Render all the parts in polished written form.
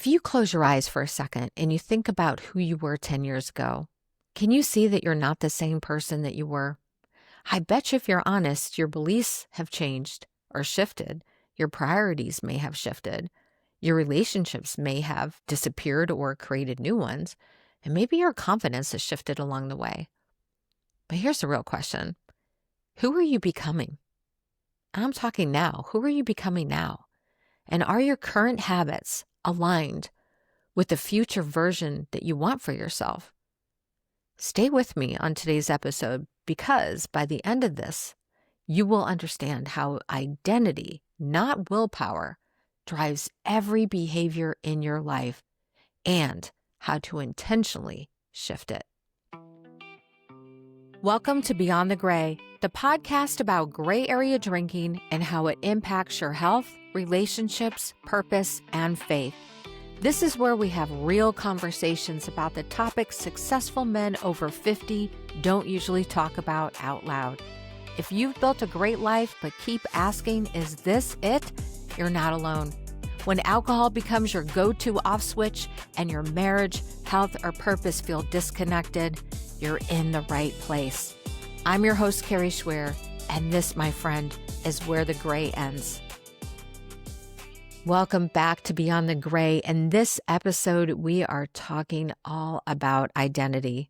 If you close your eyes for a second and you think about who you were 10 years ago, can you see that you're not the same person that you were? I bet you if you're honest, your beliefs have changed or shifted. Your priorities may have shifted. Your relationships may have disappeared or created new ones. And maybe your confidence has shifted along the way. But here's the real question. Who are you becoming? I'm talking now. Who are you becoming now? And are your current habits aligned with the future version that you want for yourself? Stay with me on today's episode because by the end of this, you will understand how identity, not willpower, drives every behavior in your life and how to intentionally shift it. Welcome to Beyond the Gray, the podcast about gray area drinking and how it impacts your health, relationships, purpose, and faith. This is where we have real conversations about the topics successful men over 50 don't usually talk about out loud. If you've built a great life but keep asking, is this it? You're not alone. When alcohol becomes your go-to off switch and your marriage, health, or purpose feel disconnected, you're in the right place. I'm your host, Carrie Schwer, and this, my friend, is where the gray ends. Welcome back to Beyond the Gray. In this episode, we are talking all about identity.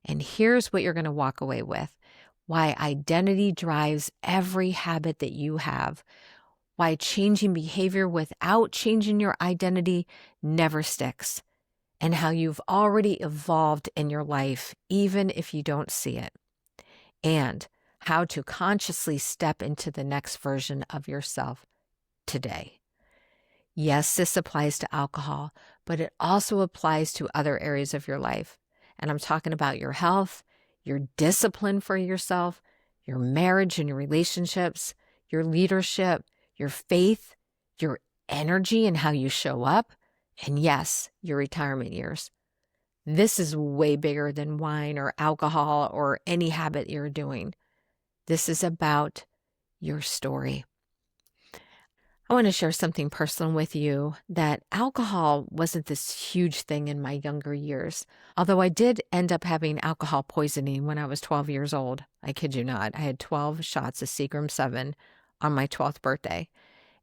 And here's what you're going to walk away with. Why identity drives every habit that you have. Why changing behavior without changing your identity never sticks. And how you've already evolved in your life, even if you don't see it. And how to consciously step into the next version of yourself today. Yes, this applies to alcohol, but it also applies to other areas of your life. And I'm talking about your health, your discipline for yourself, your marriage and your relationships, your leadership, your faith, your energy and how you show up, and yes, your retirement years. This is way bigger than wine or alcohol or any habit you're doing. This is about your story. I want to share something personal with you that alcohol wasn't this huge thing in my younger years. Although I did end up having alcohol poisoning when I was 12 years old. I kid you not. I had 12 shots of Seagram 7 on my 12th birthday.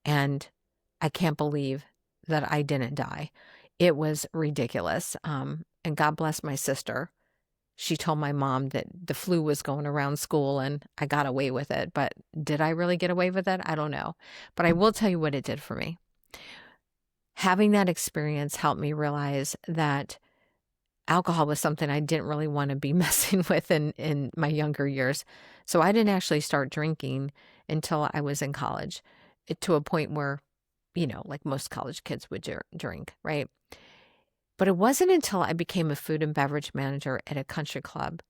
And I can't believe that I didn't die. It was ridiculous. And God bless my sister. She told my mom that the flu was going around school and I got away with it. But did I really get away with it? I don't know. But I will tell you what it did for me. Having that experience helped me realize that alcohol was something I didn't really want to be messing with in my younger years. So I didn't actually start drinking until I was in college, to a point where, like most college kids would drink, right? But it wasn't until I became a food and beverage manager at a country club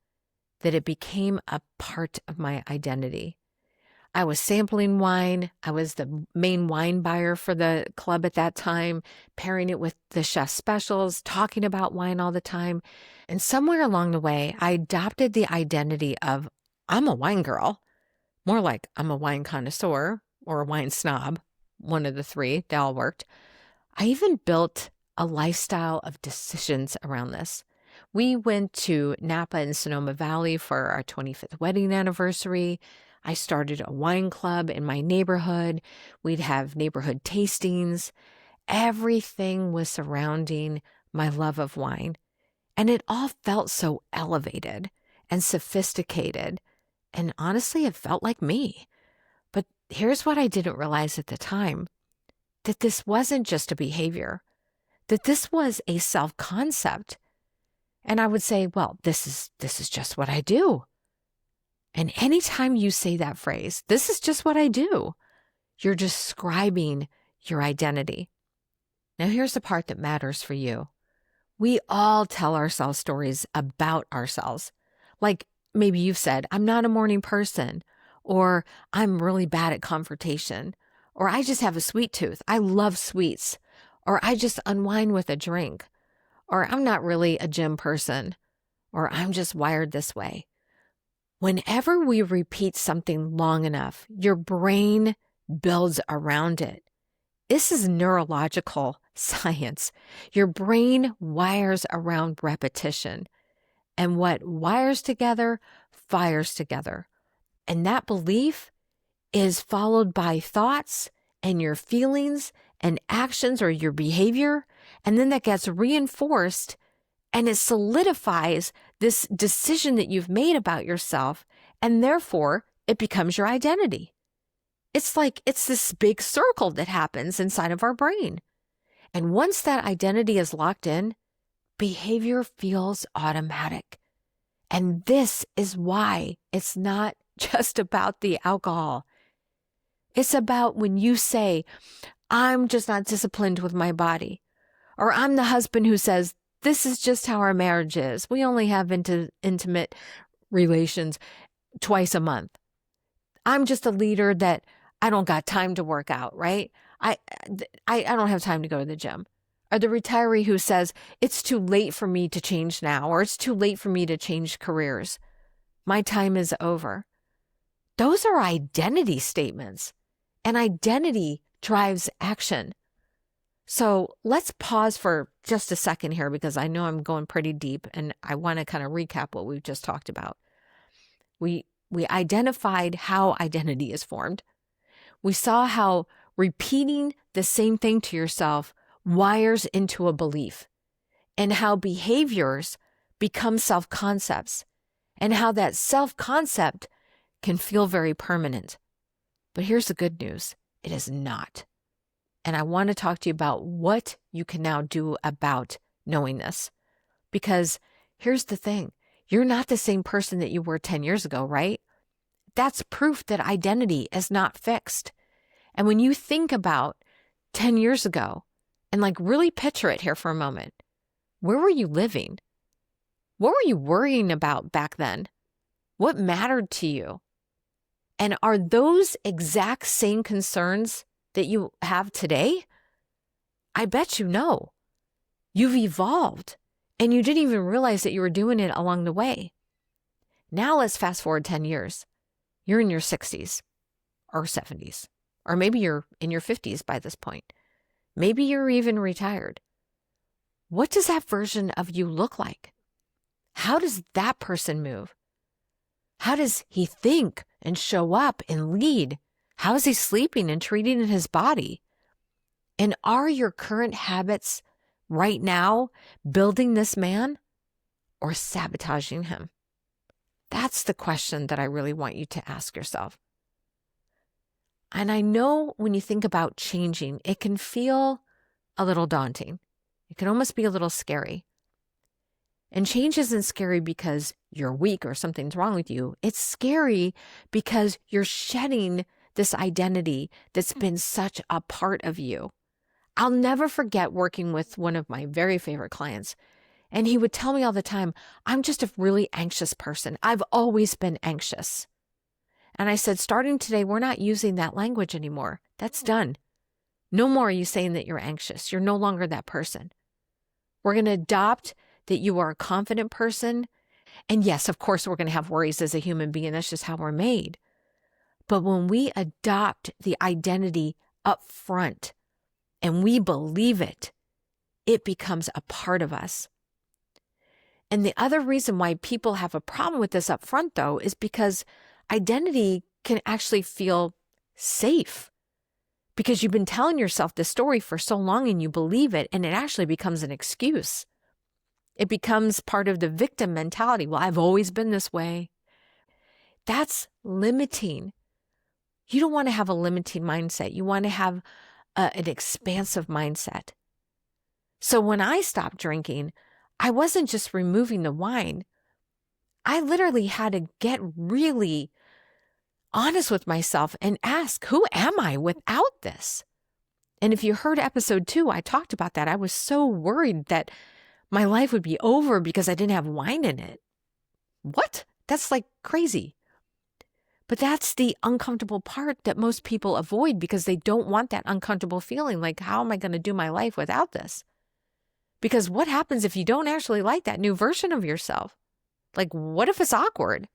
that it became a part of my identity. I was sampling wine. I was the main wine buyer for the club at that time, pairing it with the chef's specials, talking about wine all the time. And somewhere along the way, I adopted the identity of I'm a wine girl, more like I'm a wine connoisseur or a wine snob, one of the three. They all worked. I even built a lifestyle of decisions around this. We went to Napa and Sonoma Valley for our 25th wedding anniversary. I started a wine club in my neighborhood. We'd have neighborhood tastings. Everything was surrounding my love of wine. And it all felt so elevated and sophisticated. And honestly, it felt like me. But here's what I didn't realize at the time, that this wasn't just a behavior, that this was a self-concept. And I would say, well, this is just what I do. And anytime you say that phrase, this is just what I do, you're describing your identity. Now, here's the part that matters for you. We all tell ourselves stories about ourselves. Like maybe you've said, I'm not a morning person, or I'm really bad at confrontation, or I just have a sweet tooth. I love sweets. Or I just unwind with a drink, or I'm not really a gym person, or I'm just wired this way. Whenever we repeat something long enough, your brain builds around it. This is neurological science. Your brain wires around repetition. And what wires together, fires together. And that belief is followed by thoughts and your feelings and actions or your behavior. And then that gets reinforced and it solidifies this decision that you've made about yourself. And therefore, it becomes your identity. It's this big circle that happens inside of our brain. And once that identity is locked in, behavior feels automatic. And this is why it's not just about the alcohol. It's about when you say, I'm just not disciplined with my body. Or I'm the husband who says, this is just how our marriage is. We only have intimate relations twice a month. I'm just a leader that I don't got time to work out, right? I don't have time to go to the gym. Or the retiree who says, it's too late for me to change now, or it's too late for me to change careers. My time is over. Those are identity statements, and identity drives action. So let's pause for just a second here because I know I'm going pretty deep and I want to kind of recap what we've just talked about. We identified how identity is formed. We saw how repeating the same thing to yourself wires into a belief, and how behaviors become self-concepts, and how that self-concept can feel very permanent. But here's the good news. It is not. And I want to talk to you about what you can now do about knowing this. Because here's the thing. You're not the same person that you were 10 years ago, right? That's proof that identity is not fixed. And when you think about 10 years ago, and really picture it here for a moment, where were you living? What were you worrying about back then? What mattered to you? And are those exact same concerns that you have today? I bet you know. You've evolved, and you didn't even realize that you were doing it along the way. Now let's fast forward 10 years. You're in your 60s or 70s, or maybe you're in your 50s by this point. Maybe you're even retired. What does that version of you look like? How does that person move? How does he think and show up and lead? How is he sleeping and treating his body? And are your current habits right now building this man or sabotaging him? That's the question that I really want you to ask yourself. And I know when you think about changing, it can feel a little daunting. It can almost be a little scary. And change isn't scary because you're weak or something's wrong with you. It's scary because you're shedding this identity that's been such a part of you. I'll never forget working with one of my very favorite clients. And he would tell me all the time, I'm just a really anxious person. I've always been anxious. And I said, starting today, we're not using that language anymore. That's done. No more are you saying that you're anxious. You're no longer that person. We're going to adopt that you are a confident person. And yes, of course, we're going to have worries as a human being. That's just how we're made. But when we adopt the identity up front and we believe it, it becomes a part of us. And the other reason why people have a problem with this up front, though, is because identity can actually feel safe because you've been telling yourself this story for so long and you believe it, and it actually becomes an excuse. It becomes part of the victim mentality. Well, I've always been this way. That's limiting. You don't want to have a limiting mindset. You want to have an expansive mindset. So when I stopped drinking, I wasn't just removing the wine. I literally had to get really honest with myself and ask, who am I without this? And if you heard episode 2, I talked about that. I was so worried that my life would be over because I didn't have wine in it. What? That's crazy. But that's the uncomfortable part that most people avoid because they don't want that uncomfortable feeling like, how am I going to do my life without this? Because what happens if you don't actually like that new version of yourself? What if it's awkward?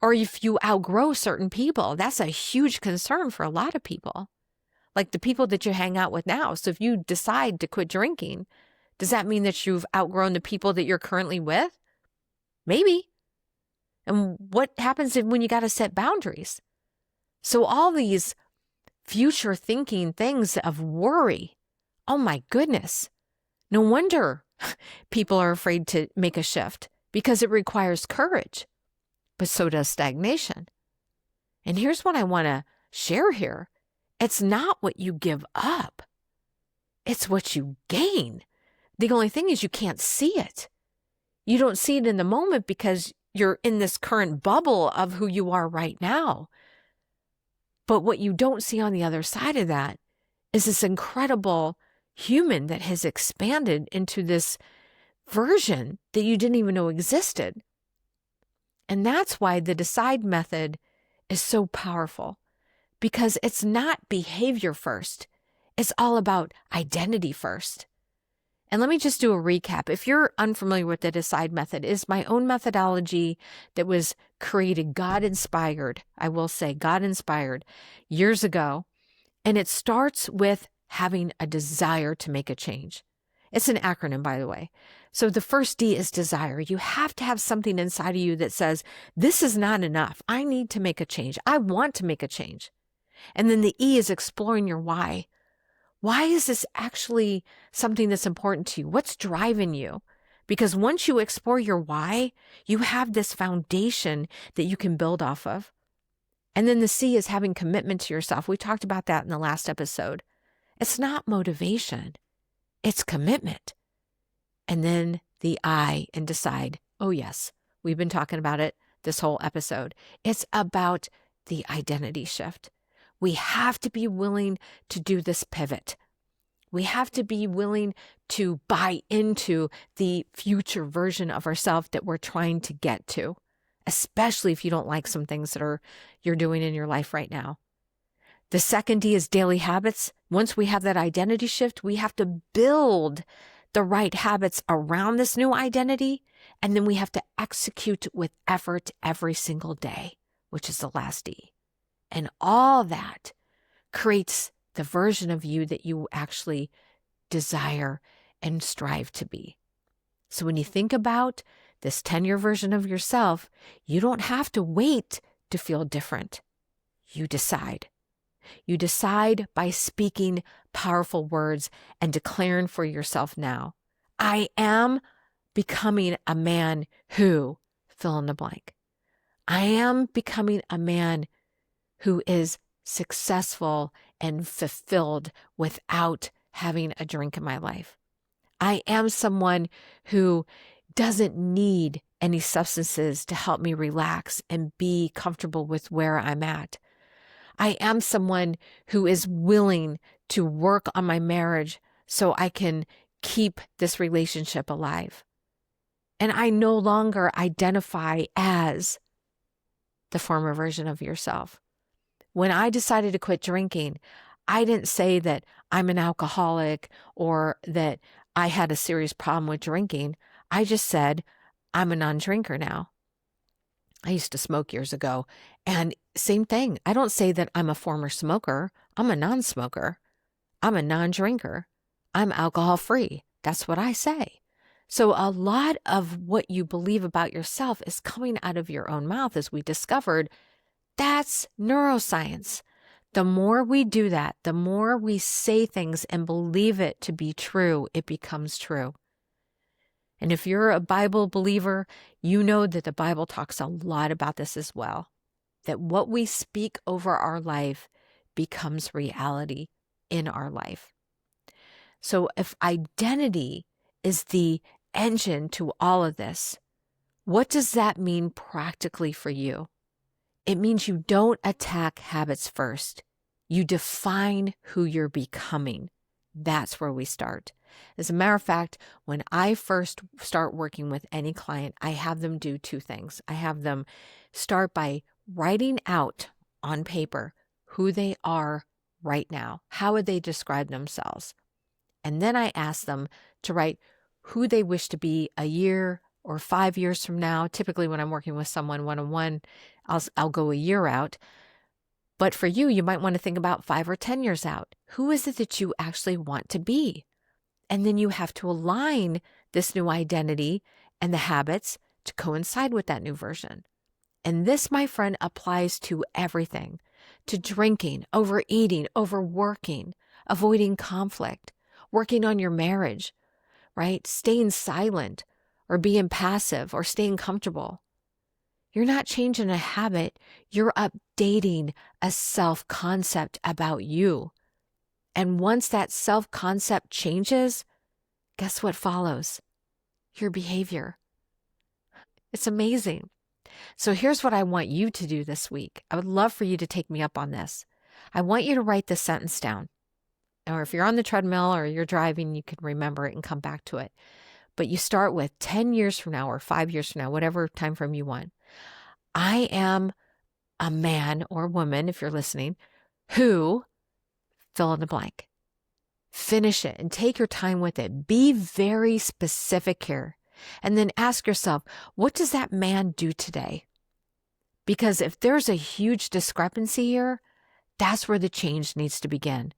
Or if you outgrow certain people? That's a huge concern for a lot of people. like the people that you hang out with now. So if you decide to quit drinking, does that mean that you've outgrown the people that you're currently with? Maybe. And what happens when you got to set boundaries? So all these future thinking things of worry, oh my goodness. No wonder people are afraid to make a shift because it requires courage, but so does stagnation. And here's what I want to share here. It's not what you give up. It's what you gain. The only thing is you can't see it. You don't see it in the moment because you're in this current bubble of who you are right now. But what you don't see on the other side of that is this incredible human that has expanded into this version that you didn't even know existed. And that's why the DECIDE method is so powerful, because it's not behavior first. It's all about identity first. And let me just do a recap. If you're unfamiliar with the DECIDE method, it's my own methodology that was created, God-inspired, I will say, God-inspired years ago. And it starts with having a desire to make a change. It's an acronym, by the way. So the first D is desire. You have to have something inside of you that says, this is not enough. I need to make a change. I want to make a change. And then the E is exploring your why. Why is this actually something that's important to you? What's driving you? Because once you explore your why, you have this foundation that you can build off of. And then the C is having commitment to yourself. We talked about that in the last episode. It's not motivation. It's commitment. And then the I in decide. Oh, yes, we've been talking about it this whole episode. It's about the identity shift. We have to be willing to do this pivot. We have to be willing to buy into the future version of ourselves that we're trying to get to, especially if you don't like some things that you're doing in your life right now. The second D is daily habits. Once we have that identity shift, we have to build the right habits around this new identity, and then we have to execute with effort every single day, which is the last D. And all that creates the version of you that you actually desire and strive to be. So when you think about this 10-year version of yourself, you don't have to wait to feel different. You decide. You decide by speaking powerful words and declaring for yourself now, I am becoming a man who, fill in the blank. I am becoming a man who is successful and fulfilled without having a drink in my life. I am someone who doesn't need any substances to help me relax and be comfortable with where I'm at. I am someone who is willing to work on my marriage so I can keep this relationship alive. And I no longer identify as the former version of yourself. When I decided to quit drinking, I didn't say that I'm an alcoholic or that I had a serious problem with drinking. I just said, I'm a non-drinker now. I used to smoke years ago, and same thing. I don't say that I'm a former smoker. I'm a non-smoker. I'm a non-drinker. I'm alcohol-free. That's what I say. So a lot of what you believe about yourself is coming out of your own mouth, as we discovered. That's neuroscience. The more we do that, the more we say things and believe it to be true, it becomes true. And if you're a Bible believer, you know that the Bible talks a lot about this as well, that what we speak over our life becomes reality in our life. So if identity is the engine to all of this, what does that mean practically for you? It means you don't attack habits first. You define who you're becoming. That's where we start. As a matter of fact, when I first start working with any client, I have them do two things. I have them start by writing out on paper who they are right now. How would they describe themselves? And then I ask them to write who they wish to be a year or 5 years from now. Typically when I'm working with someone one-on-one, I'll go a year out. But for you, you might want to think about 5 or 10 years out. Who is it that you actually want to be? And then you have to align this new identity and the habits to coincide with that new version. And this, my friend, applies to everything, to drinking, overeating, overworking, avoiding conflict, working on your marriage, right? Staying silent or being passive or staying comfortable. You're not changing a habit. You're updating a self-concept about you. And once that self-concept changes, guess what follows? Your behavior. It's amazing. So here's what I want you to do this week. I would love for you to take me up on this. I want you to write this sentence down. Or if you're on the treadmill or you're driving, you can remember it and come back to it. But you start with 10 years from now or 5 years from now, whatever time frame you want. I am a man or woman, if you're listening, who fill in the blank. Finish it and take your time with it. Be very specific here. And then ask yourself, what does that man do today? Because if there's a huge discrepancy here, that's where the change needs to begin.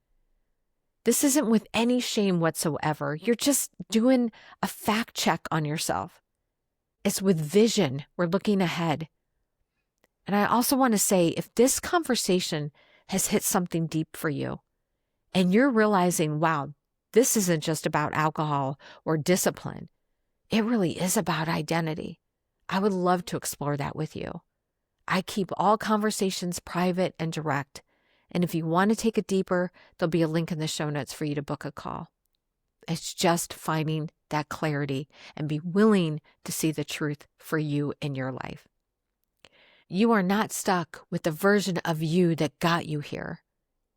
This isn't with any shame whatsoever. You're just doing a fact check on yourself. It's with vision. We're looking ahead. And I also want to say, if this conversation has hit something deep for you, and you're realizing, wow, this isn't just about alcohol or discipline. It really is about identity. I would love to explore that with you. I keep all conversations private and direct. And if you want to take it deeper, there'll be a link in the show notes for you to book a call. It's just finding that clarity and be willing to see the truth for you in your life. You are not stuck with the version of you that got you here.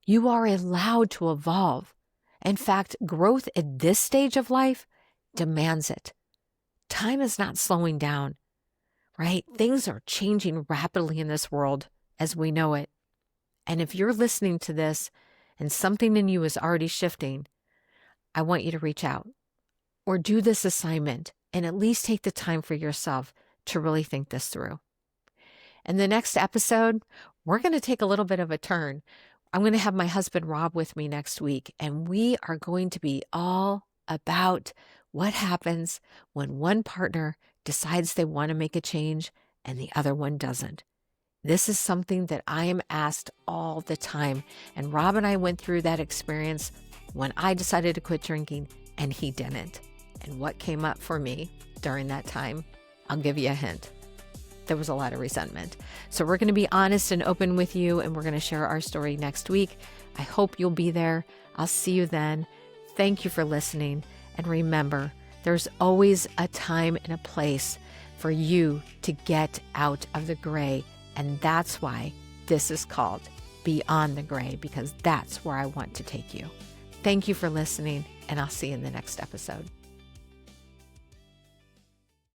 You are allowed to evolve. In fact, growth at this stage of life demands it. Time is not slowing down, right? Things are changing rapidly in this world as we know it. And if you're listening to this and something in you is already shifting, I want you to reach out or do this assignment and at least take the time for yourself to really think this through. In the next episode, we're going to take a little bit of a turn. I'm going to have my husband Rob with me next week, and we are going to be all about what happens when one partner decides they want to make a change and the other one doesn't. This is something that I am asked all the time, and Rob and I went through that experience when I decided to quit drinking and he didn't. And what came up for me during that time, I'll give you a hint. There was a lot of resentment. So we're going to be honest and open with you, and we're going to share our story next week. I hope you'll be there. I'll see you then. Thank you for listening. And remember, there's always a time and a place for you to get out of the gray. And that's why this is called Beyond the Gray, because that's where I want to take you. Thank you for listening, and I'll see you in the next episode.